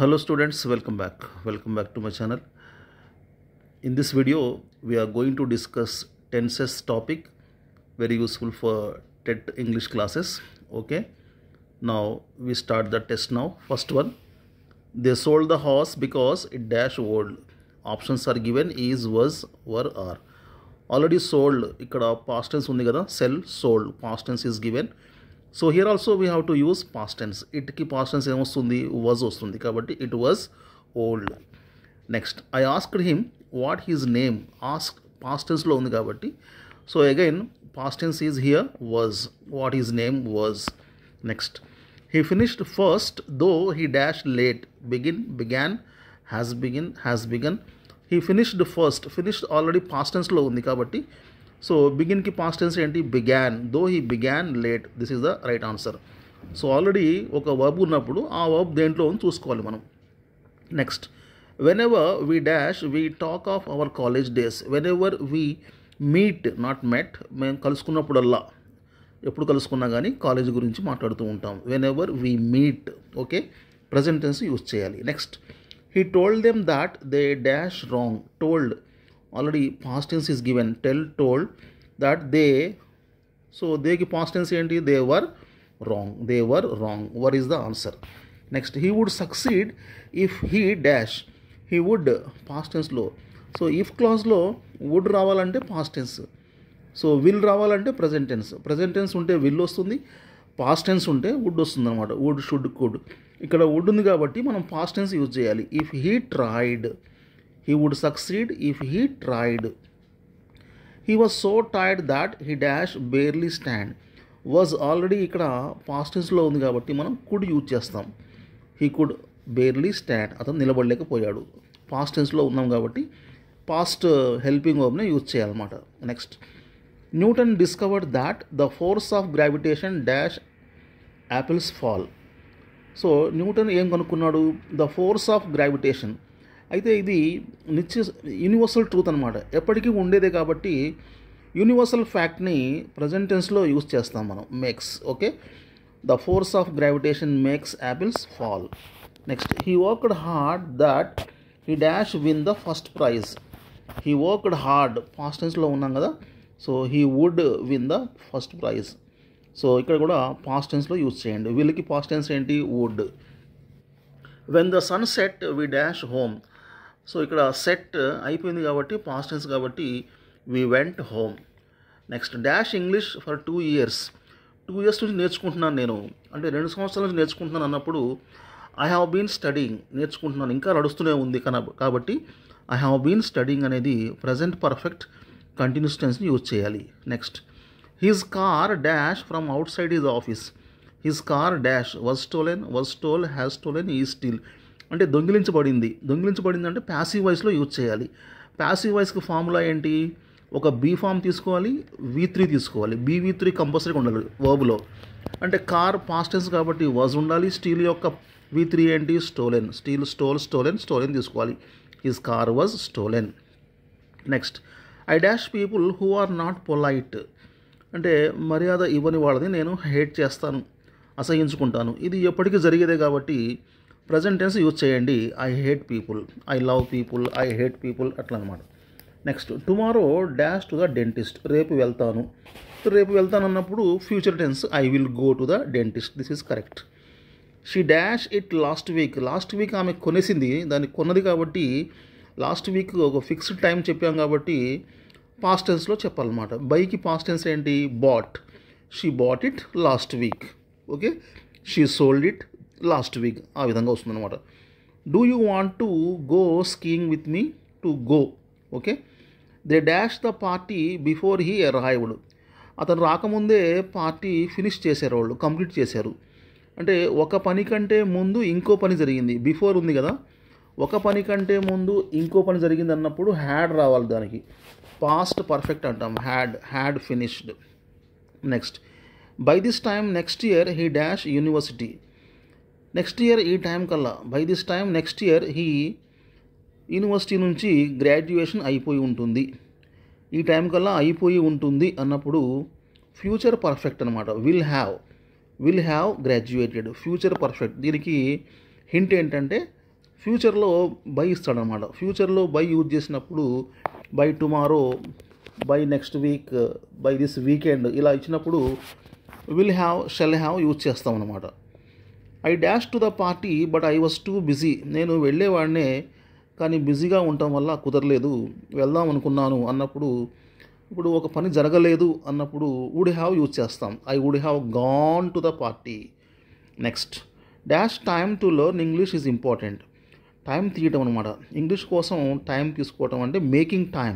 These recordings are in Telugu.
Hello students, welcome back to my channel. In this video we are going to discuss tenses topic, very useful for TET English classes. Okay, now we start the test. Now first one, they sold the horse because it dash old. Options are given: is, was, were, are. Already sold, ikkada past tense undi kada, sell, sold, past tense is given. So here also we have to use past tense. It ki past tense em vastundi, was vastundi kabatti it was old. Next, I asked him what his name. Ask past tense lo undi kabatti, so again past tense is here was. What his name was. Next, he finished first though he dashed late. Begin, began, has begun. He finished first. Finished already past tense lo undi kabatti, so begin ki past tense enti began, though he began late. This is the right answer. So already oka verb ఉన్నప్పుడు ఆ verb దేంట్లో ఉంది చూసుకోవాలి మనం. Next, whenever we dash, we talk of our college days. Whenever we meet, not met, మేము కలుసుకున్నప్పుడల్లా, ఎప్పుడు కలుసుకున్నా కానీ కాలేజ్ గురించి మాట్లాడుతూ ఉంటాం. whenever we meet, okay, present tense use చేయాలి. Next, he told them that they dash wrong. Told, already past tense is given. Tell, told that they, so they ki past tense enti, they were wrong. Were is the answer. Next, he would succeed if he dash. He would, past tense lo, so if clause lo would రావాలంటే past tense, so will రావాలంటే present tense ఉంటే will వస్తుంది, past tense ఉంటే would వస్తుంది అనమాట. would, should, could. ఇక్కడ would ఉంది కాబట్టి మనం past tense యూజ్ చేయాలి. if he tried, he would succeed if he tried. He was so tired that he dash barely stand. Was already ఇక్కడ past tense లో ఉంది కాబట్టి మనం could యూజ్ చేస్తాం. he could barely stand, అతను నిలబడలేకపోయాడు. past tense లో ఉన్నాం కాబట్టి past helping verb ని యూజ్ చేయాలన్నమాట. Next, Newton discovered that the force of gravitation dash apples fall. So Newton ఏం కనుక్కున్నాడు? The force of gravitation. అయితే ఇది యూనివర్సల్ ట్రూత్ అనమాట, ఎప్పటికీ ఉండేదే కాబట్టి యూనివర్సల్ ఫ్యాక్ట్ని ప్రజెంట్ టెన్స్లో యూజ్ చేస్తాం మనం. Makes, okay, the force of gravitation makes apples fall. Next, he worked hard that he dash win the first prize. He worked hard past టెన్స్లో ఉన్నాం కదా, so he would win the first prize. So ఇక్కడ కూడా పాస్ట్ టెన్స్లో యూజ్ చేయండి. వీళ్ళకి పాస్ట్ టెన్స్ ఏంటి? Would. When the sun set we dash home. So ఇక్కడ సెట్ అయిపోయింది కాబట్టి పాస్ట్ టెన్స్ కాబట్టి we went home. Next, dash English for 2 years. 2 years నుంచి నేర్చుకుంటున్నాను నేను, అంటే 2 సంవత్సరాల నుంచి నేర్చుకుంటున్నాను అన్నప్పుడు ఐ హ్యావ్ బీన్ స్టడీయింగ్, నేర్చుకుంటున్నాను, ఇంకా నడుస్తూనే ఉంది కాబట్టి ఐ హ్యావ్ బీన్ స్టడీయింగ్ అనేది ప్రజెంట్ పర్ఫెక్ట్ కంటిన్యూస్ టెన్స్ని యూజ్ చేయాలి. Next, his car dash from out side his office. His car dash was stolen, was stole, has stolen, is still. అంటే దొంగిలించబడింది అంటే ప్యాసివ్ వాయిస్లో యూజ్ చేయాలి. ప్యాసివ్ వాయిస్కి ఫార్ములా ఏంటి? ఒక బీ ఫామ్ తీసుకోవాలి, V3 తీసుకోవాలి. BV3 కంపల్సరీగా ఉండాలి వర్బ్లో. అంటే కార్ పాస్ట్ టెన్స్ కాబట్టి వాజ్ ఉండాలి. స్టీల్ యొక్క V3 ఏంటి? స్టోలెన్. స్టీల్, స్టోల్, స్టోలెన్ తీసుకోవాలి. His car was stolen. Next, I dash people who are not polite. అంటే మర్యాద ఇవ్వని వాళ్ళని నేను హేట్ చేస్తాను, అసహించుకుంటాను. ఇది ఎప్పటికీ జరిగేదే కాబట్టి ప్రజెంట్ టెన్స్ యూజ్ చేయండి. I hate people, I love people, I hate people, అట్లా అనమాట. Next, tomorrow dash to the dentist. రేపు వెళ్తాను అన్నప్పుడు future tense I will go to the dentist. This is correct. She dash it last week ఆమె కొనేసింది, దాన్ని కొన్నది కాబట్టి లాస్ట్ వీక్ ఒక ఫిక్స్డ్ టైం చెప్పాం కాబట్టి పాస్ట్ టెన్స్లో చెప్పాలన్నమాట. బైకి పాస్ట్ టెన్స్ ఏంటి? Bought. She bought it last week, okay. She sold it last week, ఆ విధంగా వస్తుందన్నమాట. Do you want to go skiing with me? To go, okay. They dash the party before he arrived. అతను రాకముందే పార్టీ ఫినిష్ చేశారు, వాళ్ళు కంప్లీట్ చేశారు. అంటే ఒక పని కంటే ముందు ఇంకో పని జరిగింది. బిఫోర్ ఉంది కదా, ఒక పని కంటే ముందు ఇంకో పని జరిగింది అన్నప్పుడు హ్యాడ్ రావాలి దానికి. పాస్ట్ పర్ఫెక్ట్ అంటాం, had finished. Next, by this time next year he dash university. Next year ఈ టైం కల్లా, by this time next year he university నుంచి గ్రాడ్యుయేషన్ అయిపోయి ఉంటుంది. ఈ టైం కల్లా అయిపోయి ఉంటుంది అన్నప్పుడు ఫ్యూచర్ పర్ఫెక్ట్ అనమాట. Will have graduated, future perfect. దీనికి హింట్ ఏంటంటే ఫ్యూచర్లో బై ఇస్తాడనమాట. ఫ్యూచర్లో బై యూజ్ చేసినప్పుడు by tomorrow, by next week, by this weekend ఇలా ఇచ్చినప్పుడు will have, shall have use చేస్తాం అనమాట. I dash to the party but I was too busy. నేను వెళ్ళేవాడినే కానీ బిజీగా ఉండటం వల్ల కుదరలేదు. వెళ్దాం అనుకున్నాను అన్నప్పుడు, ఇప్పుడు ఒక పని జరగలేదు అన్నప్పుడు వుడ్ హ్యావ్ యూజ్ చేస్తాం. I would have gone to the party. Next, dash time to learn English is important. Time తీయటం అనమాట. ఇంగ్లీష్ కోసం టైం తీసుకోవటం అంటే మేకింగ్ టైం.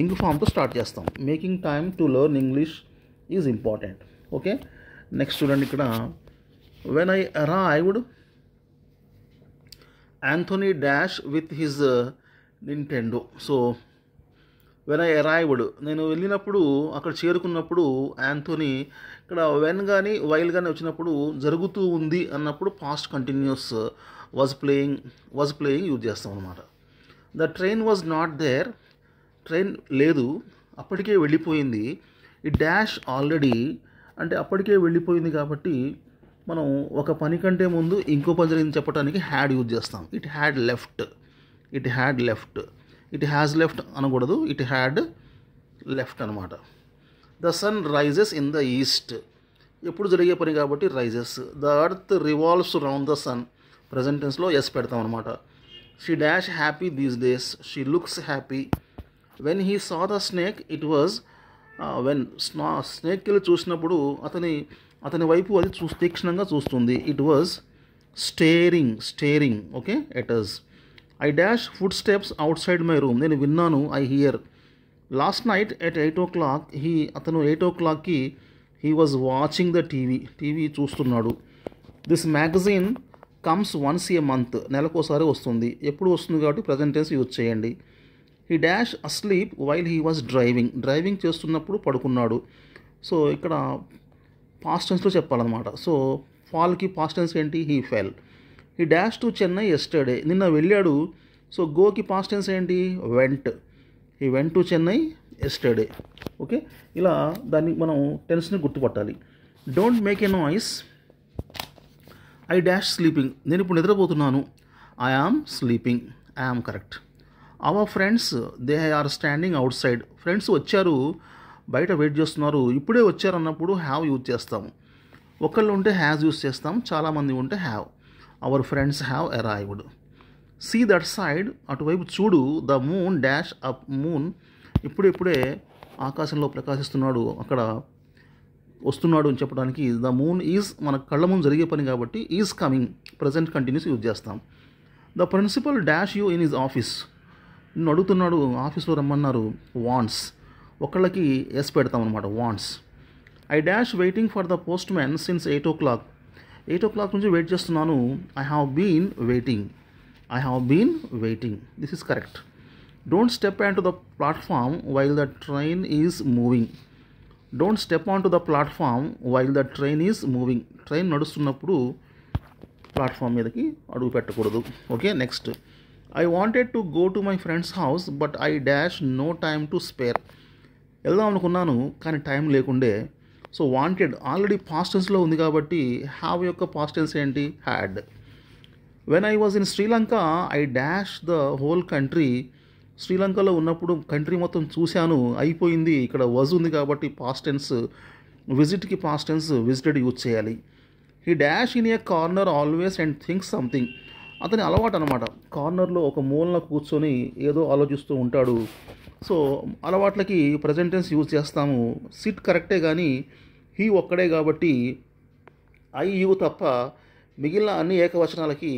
ఇంగ్ ఫామ్తో స్టార్ట్ చేస్తాం. Making time to learn English is important. Okay, next చూడండి ఇక్కడ, when I arrived Anthony dash with his Nintendo. So when I arrived, నేను వెళ్ళినప్పుడు, అక్కడ చేరుకున్నప్పుడు, యాంథోనీ ఇక్కడ వెన్ కానీ వైల్ కానీ వచ్చినప్పుడు జరుగుతూ ఉంది అన్నప్పుడు past continuous was playing use చేస్తాం అనమాట. The train was not there. Train లేదు, అప్పటికే వెళ్ళిపోయింది. ఈ డాష్ ఆల్రెడీ అంటే అప్పటికే వెళ్ళిపోయింది కాబట్టి మనం ఒక పని కంటే ముందు ఇంకో పని జరిగింది చెప్పడానికి హ్యాడ్ యూజ్ చేస్తాం. It had left, it had left, it has left అనకూడదు, ఇట్ హ్యాడ్ లెఫ్ట్ అనమాట. The sun rises in the east, ఎప్పుడు జరిగే పని కాబట్టి rises. The earth revolves round the sun, present టెన్స్లో ఎస్ పెడతాం అనమాట. She dash happy these days, she looks happy. When he saw the snake it was, when snake వెళ్ళి చూసినప్పుడు అతని వైపు అది తీక్షణంగా చూస్తుంది. It was steering. Okay, it is. I dash foot steps outside my room, నేను విన్నాను. I hear. Last night at 8 o'clock అతను 8 o'clockకి he was watching the TV చూస్తున్నాడు. This magazine comes once a month, నెలకోసారి వస్తుంది. ఎప్పుడు వస్తుంది కాబట్టి ప్రజెంట్ టెన్స్ యూజ్ చేయండి. He dash asleep while he was driving చేస్తున్నప్పుడు పడుకున్నాడు. సో ఇక్కడ పాస్ట్ టెన్స్లో చెప్పాలన్నమాట. సో ఫాల్కి పాస్ట్ టెన్స్ ఏంటి? He fell. He dash to Chennai yesterday, నిన్న వెళ్ళాడు. సో గోకి పాస్ట్ టెన్స్ ఏంటి? Went. He went to Chennai yesterday. Okay, ఇలా దాన్ని మనం టెన్స్ని గుర్తుపట్టాలి. Don't make a noise. I dash sleeping, నేను ఇప్పుడు నిద్రపోతున్నాను. I am sleeping. I am correct. Our friends they are standing outside, friends వచ్చారు, బయట వెయిట్ చేస్తున్నారు. ఇప్పుడే వచ్చారు అన్నప్పుడు హ్యావ్ యూజ్ చేస్తాము. ఒకళ్ళు ఉంటే హ్యాజ్ యూజ్ చేస్తాం, చాలామంది ఉంటే have. Our friends have arrived. See that side, అటువైపు చూడు. The moon dash up, moon ఇప్పుడే ఆకాశంలో ప్రకాశిస్తున్నాడు, అక్కడ వస్తున్నాడు అని చెప్పడానికి ద మూన్ ఈజ్, మన కళ్ళ ముందు జరిగే పని కాబట్టి is coming, present continuous use చేస్తాం. The principal dash you in his office, నిన్ను అడుగుతున్నాడు, ఆఫీస్లో రమ్మన్నారు. వాంట్స్, ఒకళ్ళకి ఎస్ పెడతాం అనమాట, wants. I dash waiting for the postman since 8 o'clock, 8 o'clock నుంచి వెయిట్ చేస్తున్నాను. I have been waiting. This is correct. Don't step on to the platform while the train is moving. Don't step on to the platform while the train is moving, train నడుస్తున్నప్పుడు ప్లాట్ఫామ్ మీదకి అడుగు పెట్టకూడదు. Okay, next. I wanted to go to my friend's house but I dash no time to spare. వెళ్దాం అనుకున్నాను కానీ టైం లేకుండే. సో వాంటెడ్ ఆల్రెడీ పాస్ట్ టెన్స్లో ఉంది కాబట్టి హ్యావ్ యొక్క పాస్ట్ టెన్స్ ఏంటి? Had. When I was in Sri Lanka I dash the whole country. శ్రీలంకలో ఉన్నప్పుడు కంట్రీ మొత్తం చూశాను, అయిపోయింది. ఇక్కడ వాజ్ ఉంది కాబట్టి పాస్ట్ టెన్స్, విజిట్కి పాస్ట్ టెన్స్ విజిటెడ్ యూజ్ చేయాలి. He dash in a corner always and thinks something. అతని అలవాటు అనమాట, కార్నర్లో ఒక మూలన కూర్చొని ఏదో ఆలోచిస్తూ ఉంటాడు. సో అలవాట్లకి ప్రజెంట్ టెన్స్ యూజ్ చేస్తాము. సిట్ కరెక్టే కానీ హీ ఒక్కడే కాబట్టి ఐ యూ తప్ప మిగిలిన అన్ని ఏకవచనాలకి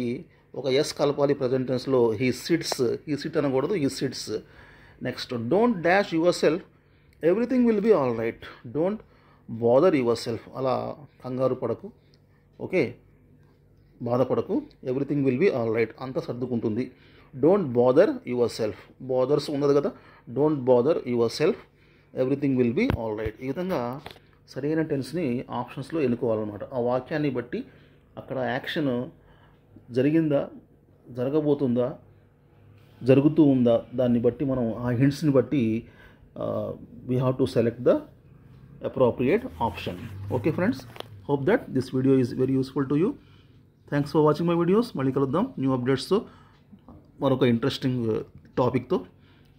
ఒక ఎస్ కలపాలి ప్రజెంట్ టెన్స్లో. హీ సిట్ అనకూడదు, he sits. Next, don't dash yourself, everything will be all right. Don't bother yourself, అలా కంగారు పడకు, ఓకే, బాధపడకు. Everything will be all right, అంతా సర్దుకుంటుంది. Don't bother yourself, bothers ఉన్నది కదా, don't bother yourself, everything will be all right. ఈ విధంగా సరైన టెన్స్ని ఆప్షన్స్లో ఎన్నుకోవాలన్నమాట. ఆ వాక్యాన్ని బట్టి అక్కడ యాక్షన్ జరిగిందా, జరగబోతుందా, జరుగుతూ ఉందా, దాన్ని బట్టి మనం ఆ హింట్స్ని బట్టి we have to select the appropriate option. Okay friends, hope that this video is very useful to you. Thanks for watching my videos. మళ్ళీ కలుద్దాం న్యూ అప్డేట్స్తో. మరొక ఇంట్రెస్టింగ్ టాపిక్తో.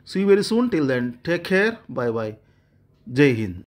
See you very soon. Till then take care. Bye bye. జై హింద్.